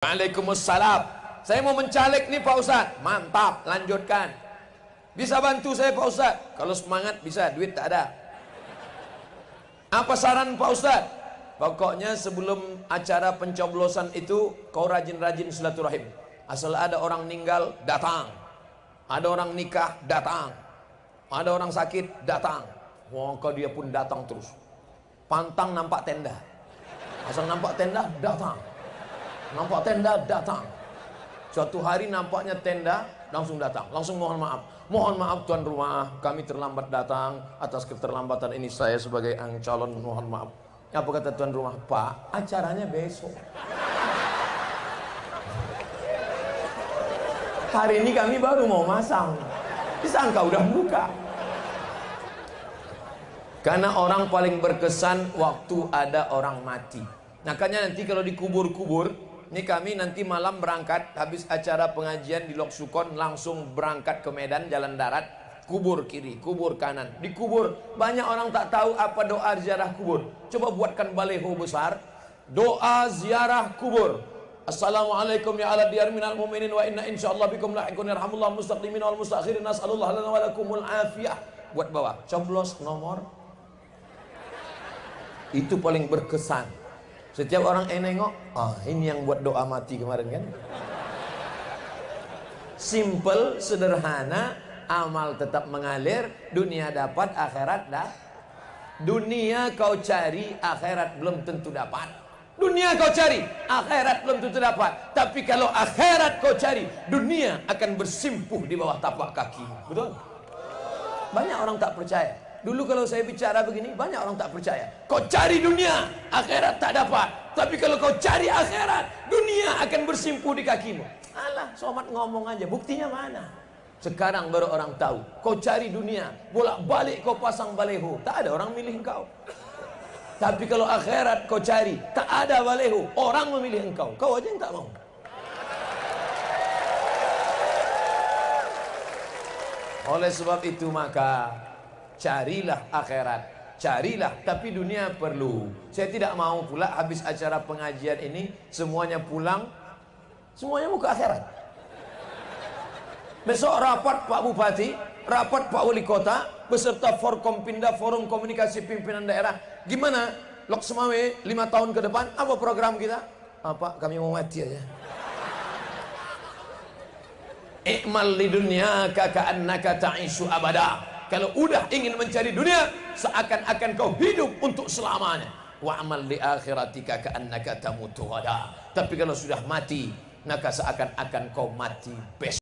Waalaikumsalam. Saya mau mencalek nih Pak Ustadz. Mantap, lanjutkan. Bisa bantu saya Pak Ustadz? Kalau semangat bisa, duit tak ada. Apa saran Pak Ustadz? Pokoknya sebelum acara pencoblosan itu kau rajin-rajin silaturahim. Asal ada orang meninggal, datang. Ada orang nikah, datang. Ada orang sakit, datang. Maka dia pun datang terus. Pantang nampak tenda. Asal nampak tenda, datang. Nampak tenda, datang. Suatu hari nampaknya tenda, langsung datang. Langsung mohon maaf. Mohon maaf tuan rumah, kami terlambat datang. Atas keterlambatan ini saya sebagai calon mohon maaf. Apa kata tuan rumah? Pak, acaranya besok. Hari ini kami baru mau masang. Disangka udah buka. Karena orang paling berkesan waktu ada orang mati. Makanya nanti kalau dikubur-kubur, ini kami nanti malam berangkat, habis acara pengajian di Lok Sukon langsung berangkat ke Medan jalan darat, kubur kiri, kubur kanan, dikubur. Banyak orang tak tahu apa doa ziarah kubur. Coba buatkan baleho besar, doa ziarah kubur. Assalamualaikum ya ala diyar minal mu'minin wa inna insyaallah bikum lahiqun yarhamullah mustaqdimin wal mustakhirin nas'alullah lana wa lakumul afiyah. Buat bawah, coblos nomor. Itu paling berkesan. Setiap orang nengok, ini yang buat doa mati kemarin kan. Simple, sederhana, amal tetap mengalir, dunia dapat, akhirat dah. Dunia kau cari, akhirat belum tentu dapat. Dunia kau cari, akhirat belum tentu dapat. Tapi kalau akhirat kau cari, dunia akan bersimpuh di bawah tapak kaki. Betul? Banyak orang tak percaya. Dulu kalau saya bicara begini, banyak orang tak percaya. Kau cari dunia, akhirat tak dapat. Tapi kalau kau cari akhirat, dunia akan bersimpuh di kakimu. Alah, somat ngomong aja, buktinya mana? Sekarang baru orang tahu. Kau cari dunia, bolak-balik kau pasang baleho, tak ada orang milih engkau. Tapi kalau akhirat kau cari, tak ada baleho, orang memilih engkau. Kau aja yang tak mau. Oleh sebab itu maka carilah akhirat, carilah, tapi dunia perlu. Saya tidak mau pula habis acara pengajian ini semuanya pulang, semuanya mau ke akhirat. Besok rapat Pak Bupati, rapat Pak Wali Kota beserta Forkompinda, Forum Komunikasi Pimpinan Daerah. Gimana Lok Semawe 5 tahun ke depan? Apa program kita? Pak, kami mau mati aja. Ikmal li dunyaka ka'annaka ta'ishu abada. Kalau udah ingin mencari dunia, seakan-akan kau hidup untuk selamanya. Wa amal li akhiratika ka'annaka tamutu ghada. Tapi kalau sudah mati, maka seakan-akan kau mati besok.